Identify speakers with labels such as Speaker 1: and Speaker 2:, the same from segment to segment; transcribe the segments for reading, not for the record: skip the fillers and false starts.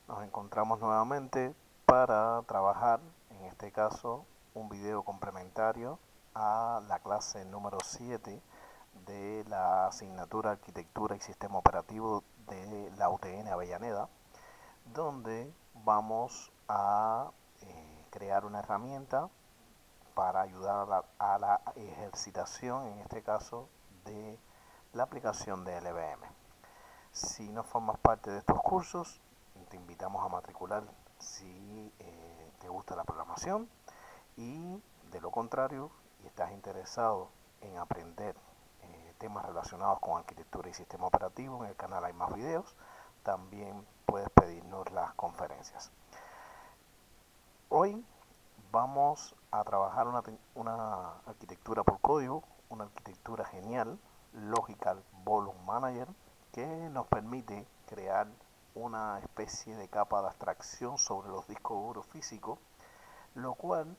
Speaker 1: Nos encontramos nuevamente para trabajar, en este caso, un video complementario a la clase número 7 de la asignatura Arquitectura y Sistema Operativo de la UTN Avellaneda, donde vamos a crear una herramienta para ayudar a la ejercitación, en este caso, de la aplicación de LBM. Si no formas parte de estos cursos, te invitamos a matricular si te gusta la programación, y de lo contrario, y estás interesado en aprender temas relacionados con arquitectura y sistema operativo, en el canal hay más videos. También puedes pedirnos las conferencias. Hoy vamos a trabajar una arquitectura por código, una arquitectura genial, Logical Volume Manager, que nos permite crear una especie de capa de abstracción sobre los discos duros físicos, lo cual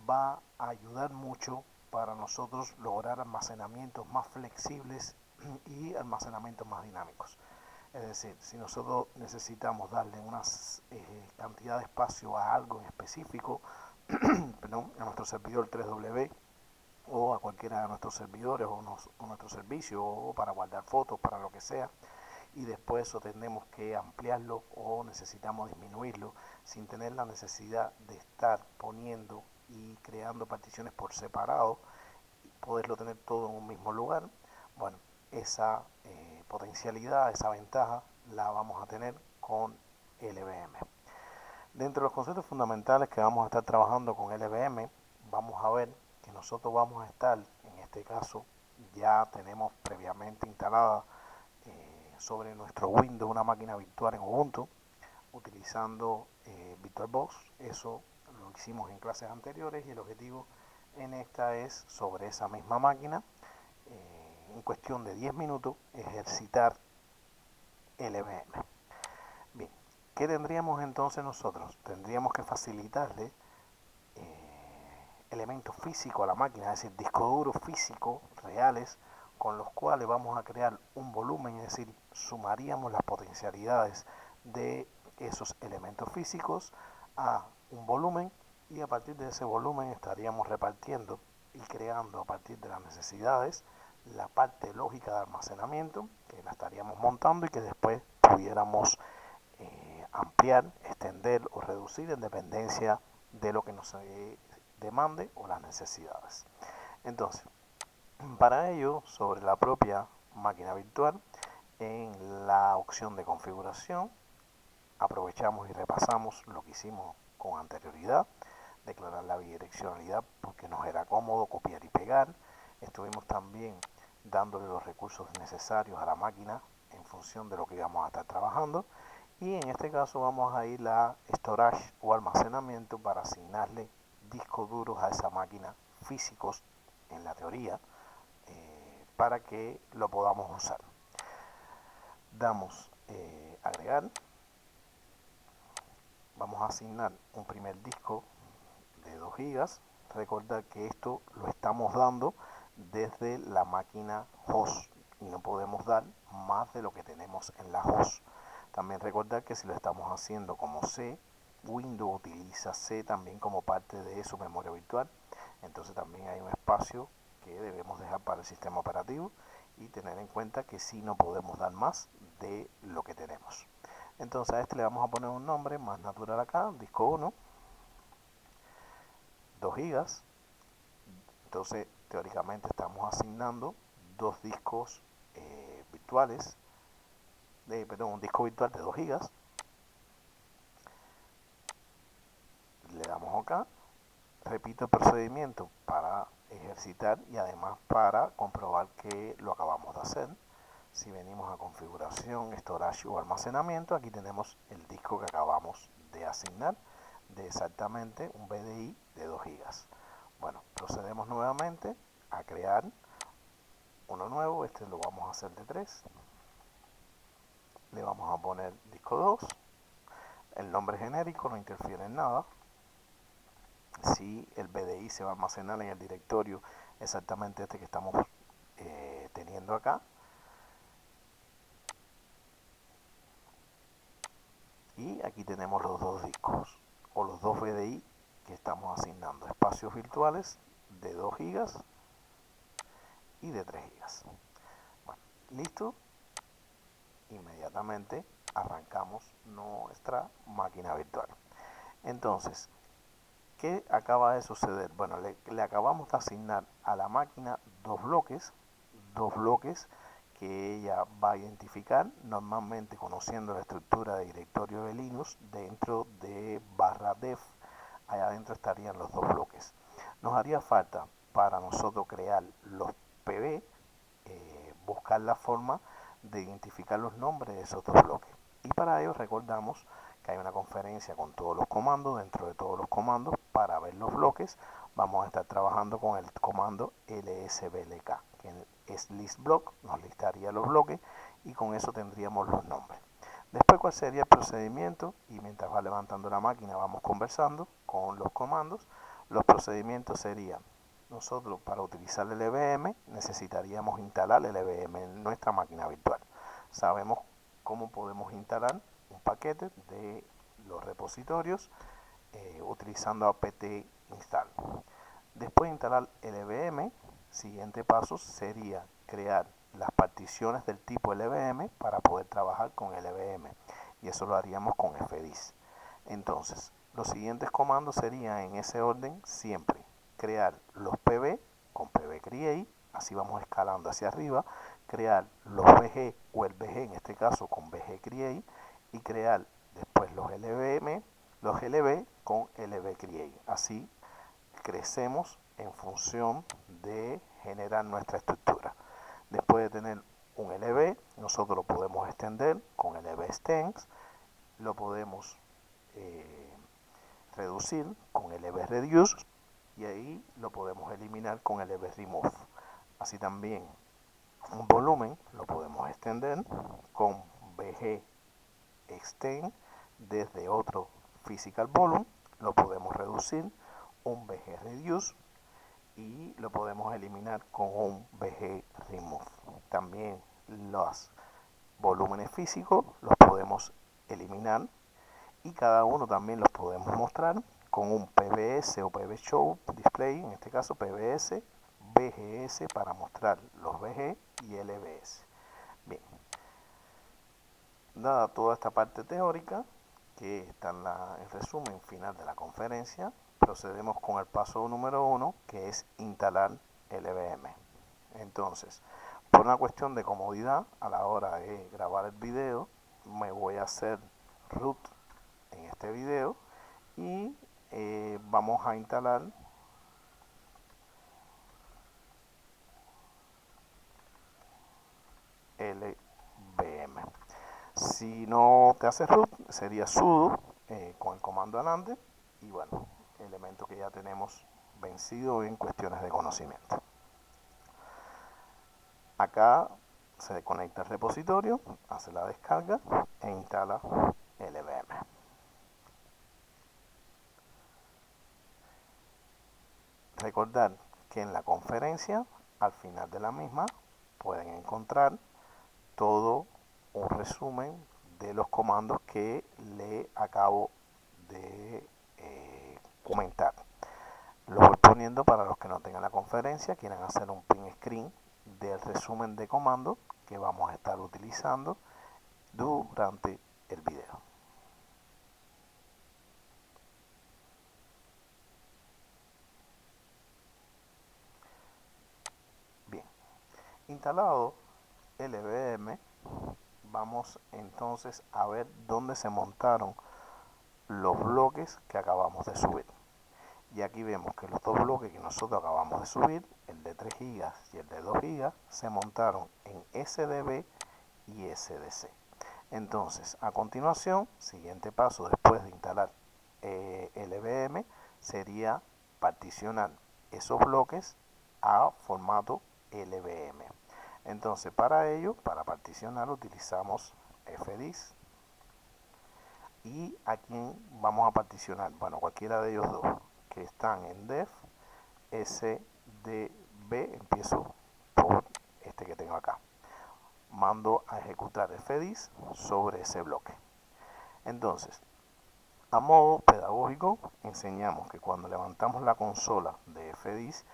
Speaker 1: va a ayudar mucho para nosotros lograr almacenamientos más flexibles y almacenamientos más dinámicos. Es decir, si nosotros necesitamos darle una cantidad de espacio a algo en específico, perdón, a nuestro servidor 3W o a cualquiera de nuestros servidores o nuestro servicio, o para guardar fotos, para lo que sea, y después eso tenemos que ampliarlo o necesitamos disminuirlo sin tener la necesidad de estar poniendo y creando particiones por separado y poderlo tener todo en un mismo lugar. Bueno, esa potencialidad, esa ventaja la vamos a tener con LVM. Dentro de los conceptos fundamentales que vamos a estar trabajando con LVM, vamos a ver que nosotros vamos a estar, en este caso, ya tenemos previamente instalada sobre nuestro Windows una máquina virtual en Ubuntu, utilizando VirtualBox. Eso lo hicimos en clases anteriores y el objetivo en esta es, sobre esa misma máquina, en cuestión de 10 minutos, ejercitar LVM. Bien, ¿qué tendríamos entonces nosotros? Tendríamos que facilitarle elementos físicos a la máquina, es decir, discos duros físicos reales con los cuales vamos a crear un volumen, es decir, sumaríamos las potencialidades de esos elementos físicos a un volumen, y a partir de ese volumen estaríamos repartiendo y creando a partir de las necesidades la parte lógica de almacenamiento, que la estaríamos montando y que después pudiéramos ampliar, extender o reducir en dependencia de lo que nos demande o las necesidades. Entonces, para ello, sobre la propia máquina virtual, en la opción de configuración, aprovechamos y repasamos lo que hicimos con anterioridad, declarar la bidireccionalidad porque nos era cómodo copiar y pegar. Estuvimos también dándole los recursos necesarios a la máquina en función de lo que íbamos a estar trabajando, y en este caso vamos a ir a storage o almacenamiento para asignarle discos duros a esa máquina físicos en la teoría, para que lo podamos usar. Damos agregar, vamos a asignar un primer disco de 2 gigas. Recordad que esto lo estamos dando desde la máquina host y no podemos dar más de lo que tenemos en la host. También recordar que si lo estamos haciendo como C, Windows utiliza C también como parte de su memoria virtual, entonces también hay un espacio que debemos dejar para el sistema operativo, y tener en cuenta que sí no podemos dar más de lo que tenemos. Entonces a este le vamos a poner un nombre más natural acá, disco 1, 2 gigas. Entonces teóricamente estamos asignando dos discos virtuales, un disco virtual de 2 gigas. Le damos OK, repito el procedimiento para ejercitar y además para comprobar que lo acabamos de hacer. Si venimos a configuración, storage o almacenamiento, aquí tenemos el disco que acabamos de asignar de exactamente un BDI de 2 gigas. Bueno, procedemos nuevamente a crear uno nuevo. Este lo vamos a hacer de 3. Le vamos a poner disco 2. El nombre genérico no interfiere en nada. Si el BDI se va a almacenar en el directorio exactamente este que estamos teniendo acá. Y aquí tenemos los dos discos o los dos VDI que estamos asignando, espacios virtuales de 2 gigas y de 3 gigas. Bueno, listo. Inmediatamente arrancamos nuestra máquina virtual. Entonces, ¿qué acaba de suceder? Bueno, le acabamos de asignar a la máquina dos bloques que ella va a identificar, normalmente conociendo la estructura de directorio de Linux dentro de /def. Allá adentro estarían los dos bloques. Nos haría falta para nosotros crear los PB, buscar la forma de identificar los nombres de esos dos bloques. Y para ello recordamos que hay una conferencia con todos los comandos. Dentro de todos los comandos, para ver los bloques, vamos a estar trabajando con el comando lsblk, que es listBlock, nos listaría los bloques y con eso tendríamos los nombres. Después, ¿cuál sería el procedimiento? Y mientras va levantando la máquina vamos conversando con los comandos. Los procedimientos serían: nosotros, para utilizar el EVM, necesitaríamos instalar el EVM en nuestra máquina virtual. Sabemos cómo podemos instalar un paquete de los repositorios utilizando apt install. Después de instalar el EVM, siguiente paso sería crear las particiones del tipo LVM para poder trabajar con el EVM, y eso lo haríamos con fdisk. Entonces, los siguientes comandos serían en ese orden siempre: crear los pb con pbcreate, así vamos escalando hacia arriba, crear los bg o el bg, en este caso con bgcreate, y crear después los lvm, los lb con lbcreate. Así crecemos en función de generar nuestra estructura. Después de tener un lb, nosotros lo podemos extender con lbextends, lo podemos reducir con lbreduce, y ahí lo podemos eliminar con lbremove. Así también un volumen lo podemos extender con bgextend desde otro physical volume, lo podemos reducir un bgreduce y lo podemos eliminar con un bgremove. También los volúmenes físicos los podemos eliminar y cada uno también los podemos mostrar con un pbs o pbshow display, en este caso pbs, bgs para mostrar los bg y lbs. Bien, dada toda esta parte teórica, que está en el resumen final de la conferencia, procedemos con el paso número 1, que es instalar el EVM. Entonces, por una cuestión de comodidad, a la hora de grabar el video, me voy a hacer root en este video y vamos a instalar LVM. Si no te hace root, sería sudo con el comando adelante, y bueno, elemento que ya tenemos vencido en cuestiones de conocimiento. Acá se conecta el repositorio, hace la descarga e instala LVM. Recordar que en la conferencia, al final de la misma, pueden encontrar todo un resumen de los comandos que le acabo de comentar. Lo voy poniendo para los que no tengan la conferencia, quieran hacer un print screen del resumen de comandos que vamos a estar utilizando durante el video. Bien, instalado LVM, vamos entonces a ver dónde se montaron los bloques que acabamos de subir. Y aquí vemos que los dos bloques que nosotros acabamos de subir, el de 3 GB y el de 2 GB, se montaron en SDB y SDC. Entonces, a continuación, siguiente paso después de instalar LVM sería particionar esos bloques a formato LVM. Entonces, para ello, para particionar, utilizamos fdisk. ¿Y a quién vamos a particionar? Bueno, cualquiera de ellos dos que están en def sdb. Empiezo por este que tengo acá. Mando a ejecutar fdisk sobre ese bloque. Entonces, a modo pedagógico, enseñamos que cuando levantamos la consola de FDIS,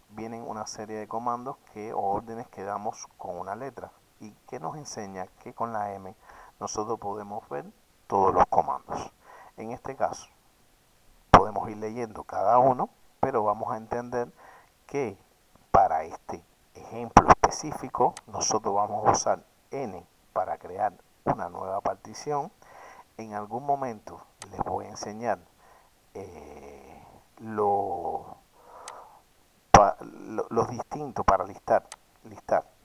Speaker 1: vienen una serie de comandos o órdenes que damos con una letra y que nos enseña que con la M nosotros podemos ver todos los comandos. En este caso, podemos ir leyendo cada uno, pero vamos a entender que para este ejemplo específico nosotros vamos a usar N para crear una nueva partición. En algún momento les voy a enseñar eh, lo, los distintos para listar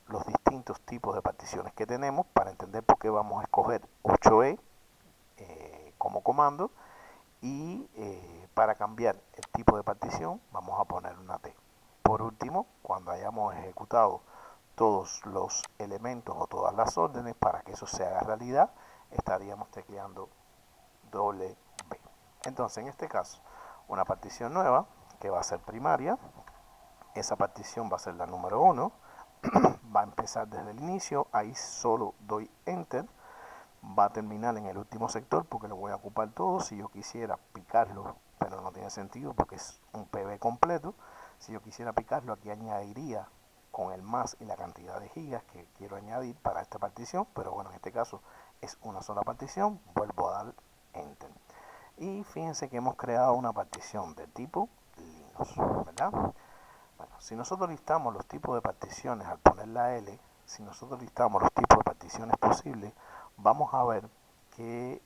Speaker 1: los distintos tipos de particiones que tenemos para entender por qué vamos a escoger 8E como comando y para cambiar el tipo de partición vamos a poner una T. Por último, cuando hayamos ejecutado todos los elementos o todas las órdenes para que eso se haga realidad, estaríamos tecleando doble B. Entonces, en este caso, una partición nueva que va a ser primaria, esa partición va a ser la número 1, va a empezar desde el inicio, ahí solo doy Enter, va a terminar en el último sector porque lo voy a ocupar todo. Si yo quisiera picarlo, pero no tiene sentido porque es un PB completo, si yo quisiera picarlo, aquí añadiría con el más y la cantidad de gigas que quiero añadir para esta partición, pero bueno, en este caso es una sola partición, vuelvo a dar Enter. Y fíjense que hemos creado una partición de tipo Linux, ¿verdad? Bueno, si nosotros listamos los tipos de particiones al poner la L, si nosotros listamos los tipos de particiones posibles, vamos a ver que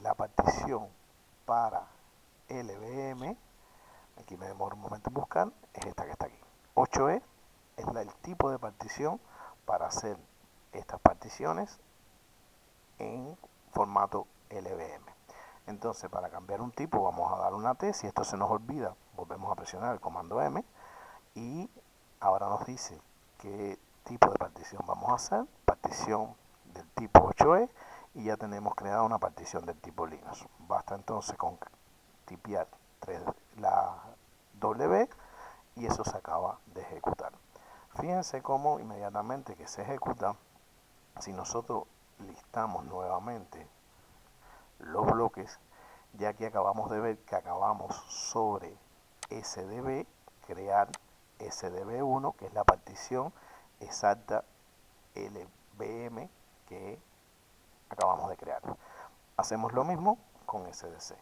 Speaker 1: la partición para LVM, aquí me demoro un momento en buscar, es esta que está aquí. 8E es el tipo de partición para hacer estas particiones en formato LVM. Entonces, para cambiar un tipo vamos a dar una T, si esto se nos olvida, volvemos a presionar el comando M y ahora nos dice qué tipo de partición vamos a hacer, partición del tipo 8E y ya tenemos creada una partición del tipo Linux. Basta entonces con tipear la W y eso se acaba de ejecutar. Fíjense cómo inmediatamente que se ejecuta, si nosotros listamos nuevamente los bloques, ya que acabamos de ver que acabamos sobre SDB, crear SDB1, que es la partición exacta LVM que acabamos de crear. Hacemos lo mismo con SDC.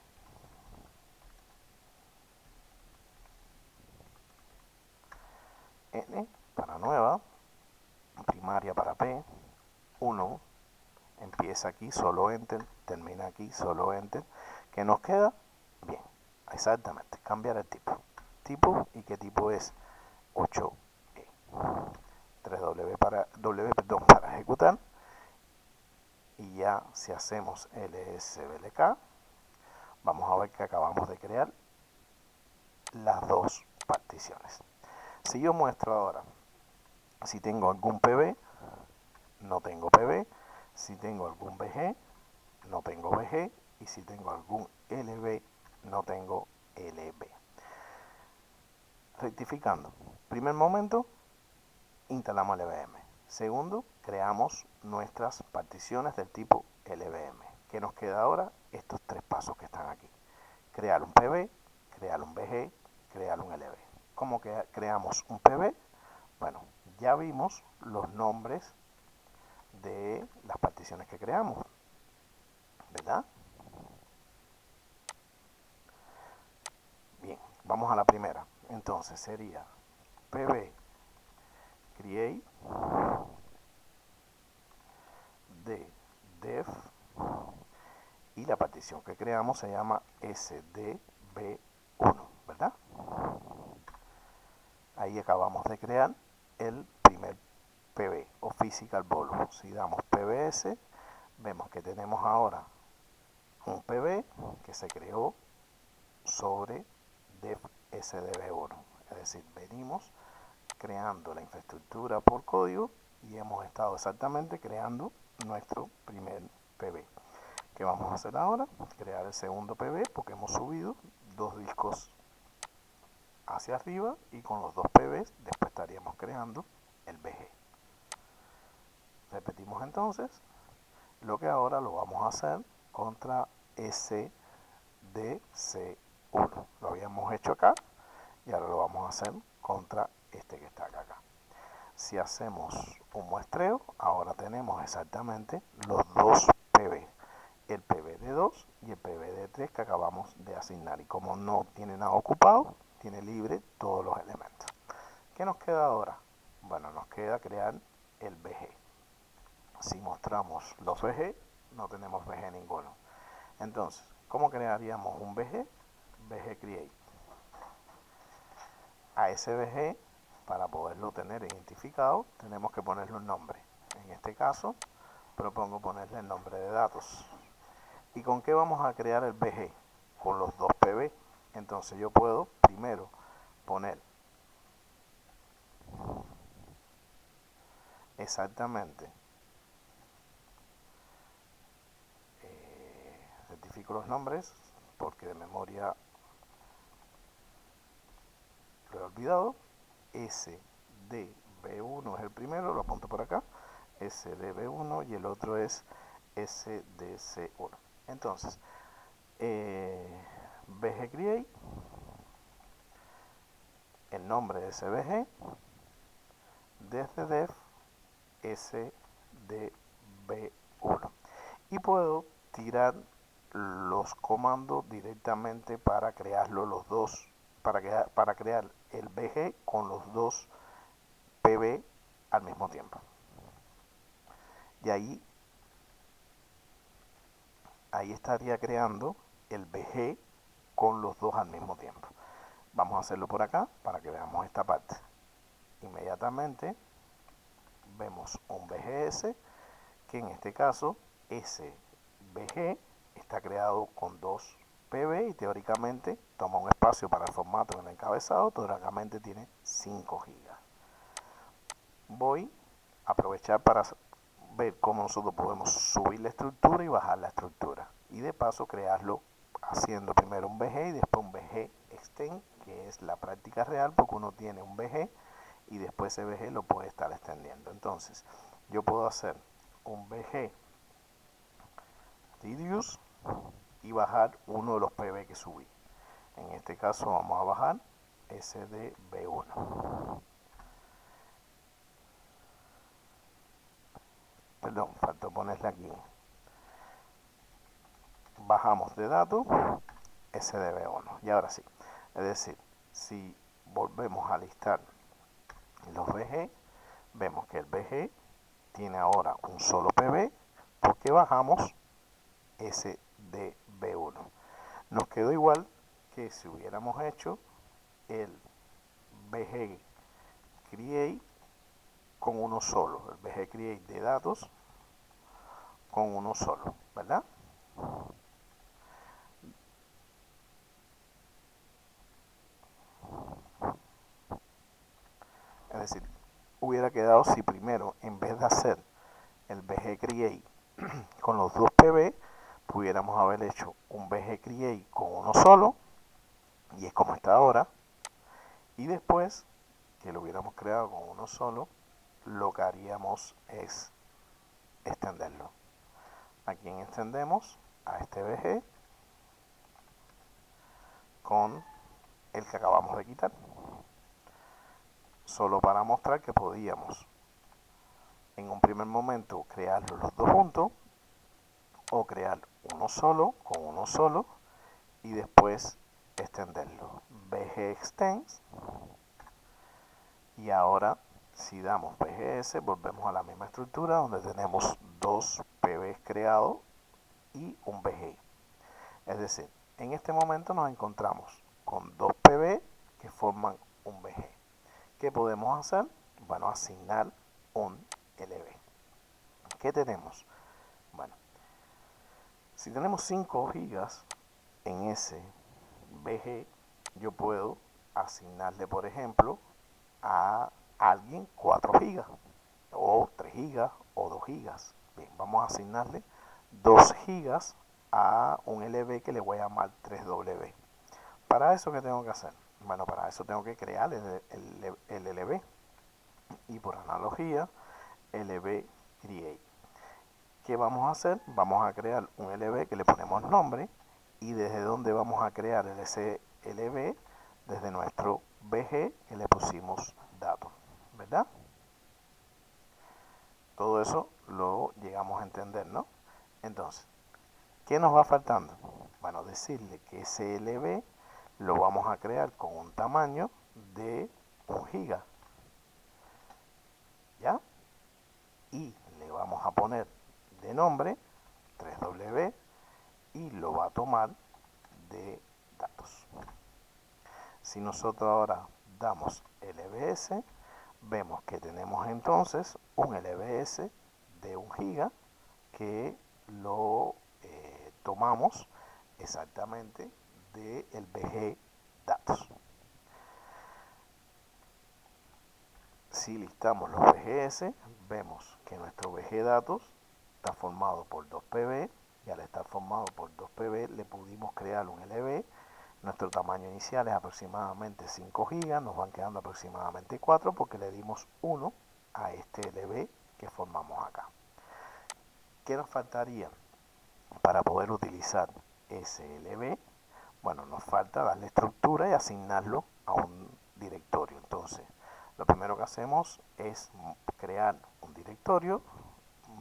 Speaker 1: N para nueva, primaria para P, 1, empieza aquí, solo Enter, termina aquí, solo Enter. ¿Qué nos queda? Bien, exactamente, cambiar el tipo. Tipo, ¿y qué tipo es? 8E. 3W para ejecutar. Y ya si hacemos LSBLK, vamos a ver que acabamos de crear las dos particiones. Si yo muestro ahora, si tengo algún PB, no tengo PB, si tengo algún BG, no tengo BG, y si tengo algún LB, no tengo LB. Rectificando, primer momento, instalamos LVM. Segundo, creamos nuestras particiones del tipo LVM. ¿Qué nos queda ahora? Estos tres pasos que están aquí. Crear un PB, crear un BG, crear un LB. ¿Cómo que creamos un PB? Bueno, ya vimos los nombres de las particiones que creamos, ¿verdad? Bien, vamos a la primera. Entonces sería pb create de def y la partición que creamos se llama sdb1, ¿verdad? Ahí acabamos de crear el primer pb o physical volume. Si damos pbs, vemos que tenemos ahora un pb que se creó sobre def sdb1, es decir, venimos creando la infraestructura por código y hemos estado exactamente creando nuestro primer PB. ¿Qué vamos a hacer ahora? Crear el segundo PB porque hemos subido dos discos hacia arriba y con los dos PBs después estaríamos creando el BG. Repetimos entonces lo que ahora lo vamos a hacer contra SDC1. Lo habíamos hecho acá y ahora lo vamos a hacer contra este que está acá. Si hacemos un muestreo, ahora tenemos exactamente los dos PB, el PB de 2 y el PB de 3 que acabamos de asignar. Y como no tiene nada ocupado, tiene libre todos los elementos. ¿Qué nos queda ahora? Bueno, nos queda crear el BG. Si mostramos los BG, no tenemos BG ninguno. Entonces, ¿cómo crearíamos un BG? BG Create. A ese BG, para poderlo tener identificado, tenemos que ponerle un nombre. En este caso, propongo ponerle el nombre de datos. ¿Y con qué vamos a crear el BG? Con los dos PB. Entonces yo puedo primero poner exactamente, rectifico los nombres porque de memoria lo he olvidado. SDB1 es el primero, lo apunto por acá. SDB1 y el otro es SDC1. Entonces, BG Create, el nombre de ese BG, desde def SDB1. Y puedo tirar los comandos directamente para crearlo los dos, para crear el BG con los dos PB al mismo tiempo. Y ahí estaría creando el BG con los dos al mismo tiempo. Vamos a hacerlo por acá para que veamos esta parte. Inmediatamente vemos un BGS que en este caso ese BG está creado con dos PB y teóricamente toma un espacio para el formato en el encabezado, teóricamente tiene 5 GB. Voy a aprovechar para ver cómo nosotros podemos subir la estructura y bajar la estructura. Y de paso crearlo haciendo primero un BG y después un BG extend, que es la práctica real porque uno tiene un BG y después ese BG lo puede estar extendiendo. Entonces, yo puedo hacer un BG reduce y bajar uno de los PB que subí. En este caso vamos a bajar SDB1. Perdón, faltó ponerle aquí. Bajamos de datos SDB1. Y ahora sí. Es decir, si volvemos a listar los BG, vemos que el BG tiene ahora un solo PB porque bajamos SDB1. Nos quedó igual que si hubiéramos hecho el BG Create con uno solo, el BG Create de datos con uno solo, ¿verdad? Es decir, hubiera quedado si primero, en vez de hacer el BG Create con los dos PB, pudiéramos haber hecho un BG Create con uno solo, y es como está ahora, y después que lo hubiéramos creado con uno solo, lo que haríamos es extenderlo. ¿A quién extendemos? A este BG con el que acabamos de quitar. Solo para mostrar que podíamos en un primer momento crearlos los dos juntos o crear uno solo con uno solo y después extenderlo. BG extends y ahora si damos BGS volvemos a la misma estructura donde tenemos dos PBs creados y un BG. Es decir, en este momento nos encontramos con dos PB que forman un BG. ¿Qué podemos hacer? Bueno, asignar un LB. ¿Qué tenemos? Bueno, si tenemos 5 gigas en ese BG, yo puedo asignarle, por ejemplo, a alguien 4 gigas, o 3 gigas, o 2 gigas. Bien, vamos a asignarle 2 gigas a un LB que le voy a llamar 3W. ¿Para eso qué tengo que hacer? Bueno, para eso tengo que crear el LB. Y por analogía, LB Create. ¿qué vamos a hacer? Vamos a crear un LB que le ponemos nombre, y desde donde vamos a crear ese LB, desde nuestro BG que le pusimos datos, ¿verdad? Todo eso lo llegamos a entender, ¿no? Entonces, ¿qué nos va faltando? Bueno, decirle que ese LB lo vamos a crear con un tamaño de 1 giga, ¿ya? Y le vamos a poner de nombre 3W y lo va a tomar de datos. Si nosotros ahora damos LBS, vemos que tenemos entonces un LBS de 1 giga que lo tomamos exactamente del BG datos. Si listamos los BGS, vemos que nuestro BG datos está formado por 2PB, y al estar formado por 2PB le pudimos crear un LB. Nuestro tamaño inicial es aproximadamente 5 GB, nos van quedando aproximadamente 4 porque le dimos 1 a este LB que formamos acá. ¿Qué nos faltaría para poder utilizar ese LB? Bueno, nos falta darle estructura y asignarlo a un directorio. Entonces, lo primero que hacemos es crear un directorio,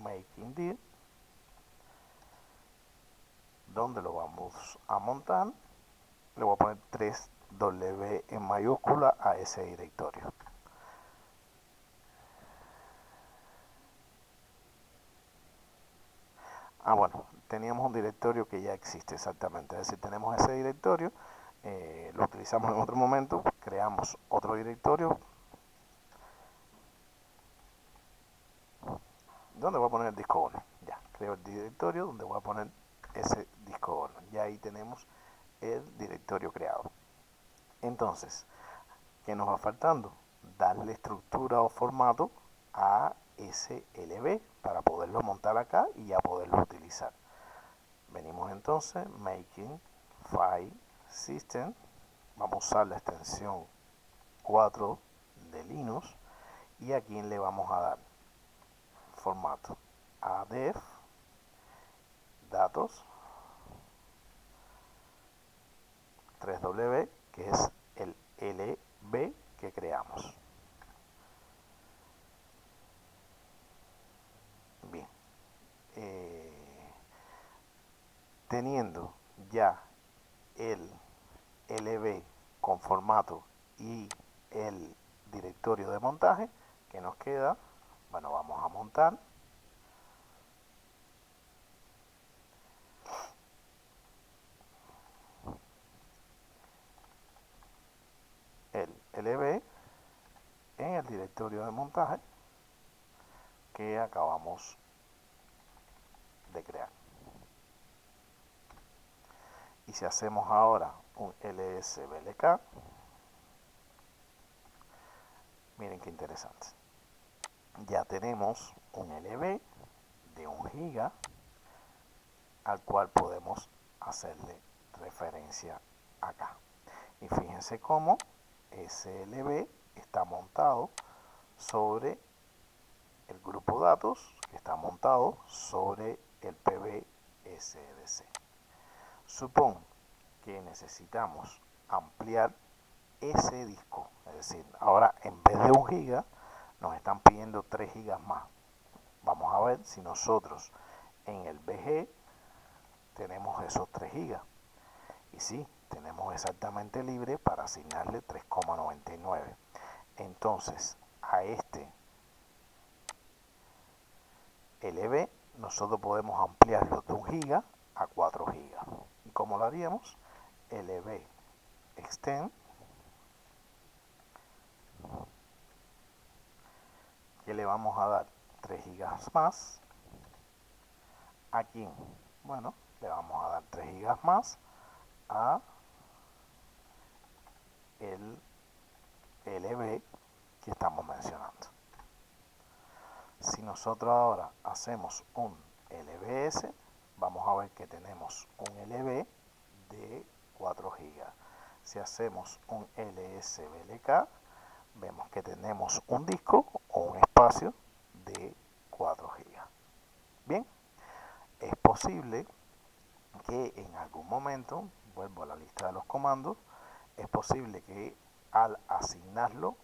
Speaker 1: making dir, donde lo vamos a montar. Le voy a poner 3W en mayúscula a ese directorio. Bueno, teníamos un directorio que ya existe exactamente, es decir, tenemos ese directorio, lo utilizamos en otro momento, creamos otro directorio, donde voy a poner el disco 1, ya, creo el directorio donde voy a poner ese disco 1, ya ahí tenemos el directorio creado. Entonces, ¿qué nos va faltando? Darle estructura o formato a ese LB para poderlo montar acá y ya poderlo utilizar. Venimos entonces, making file system, vamos a usar la extensión 4 de Linux, y aquí le vamos a dar formato a def datos 3W, que es el LB que creamos. Bien, teniendo ya el LB con formato y el directorio de montaje, que nos queda, bueno, vamos a montar el LB en el directorio de montaje que acabamos de crear. Y si hacemos ahora un lsblk, miren qué interesante, ya tenemos un LB de 1 giga al cual podemos hacerle referencia acá. Y fíjense cómo ese LB está montado sobre el grupo datos, que está montado sobre el PBSDC. Supón que necesitamos ampliar ese disco, es decir, ahora en vez de 1 giga nos están pidiendo 3 gigas más. Vamos a ver si nosotros en el BG tenemos esos 3 gigas. Y sí, tenemos exactamente libre para asignarle 3,99. Entonces, a este LB nosotros podemos ampliarlo de 1 giga a 4 gigas. ¿Y cómo lo haríamos? LB extend, que le vamos a dar 3 gigas más. ¿A quién? Bueno, le vamos a dar 3 gigas más a el LB que estamos mencionando. Si nosotros ahora hacemos un LBS, vamos a ver que tenemos un LB de 4 GB. Si hacemos un LSBLK, vemos que tenemos un disco o un espacio de 4 GB. Bien, posible que en algún momento, vuelvo a la lista de los comandos, es posible que al asignarlo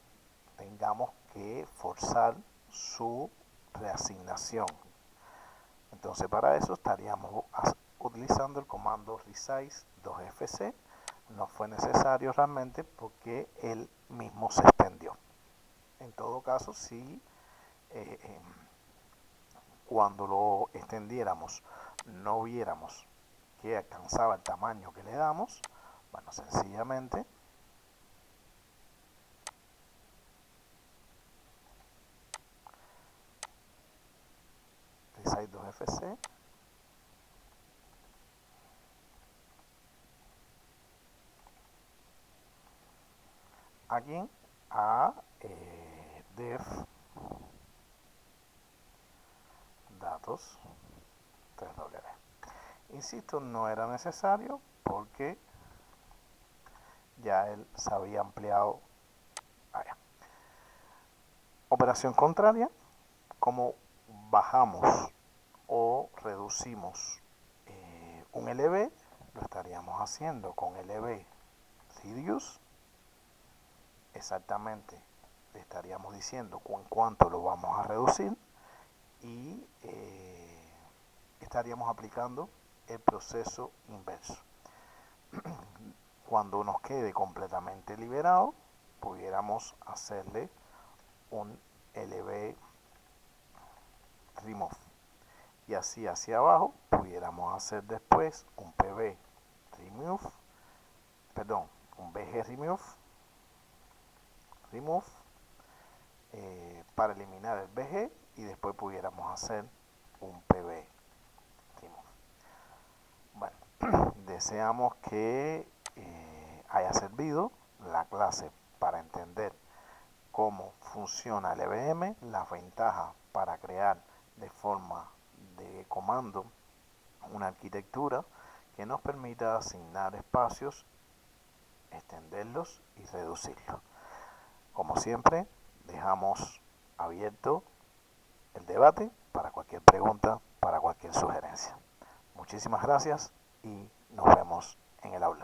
Speaker 1: tengamos que forzar su reasignación. Entonces para eso estaríamos utilizando el comando resize 2fc. No fue necesario realmente porque él mismo se extendió. En todo caso, si cuando lo extendiéramos no viéramos que alcanzaba el tamaño que le damos, bueno, sencillamente resize 2fc aquí a def datos 3w. Insisto, no era necesario porque ya él se había ampliado allá. Operación contraria, como bajamos o reducimos un LB, lo estaríamos haciendo con LB reduce. Exactamente le estaríamos diciendo en cuánto lo vamos a reducir y estaríamos aplicando el proceso inverso. Cuando nos quede completamente liberado, pudiéramos hacerle un LB remove y así hacia abajo pudiéramos hacer después un PB remove, perdón, un BG remove para eliminar el BG y después pudiéramos hacer un PB remove. Bueno, deseamos que haya servido la clase para entender cómo funciona el EVM, las ventajas para crear de forma de comando una arquitectura que nos permita asignar espacios, extenderlos y reducirlos. Como siempre, dejamos abierto el debate para cualquier pregunta, para cualquier sugerencia. Muchísimas gracias y nos vemos en el aula.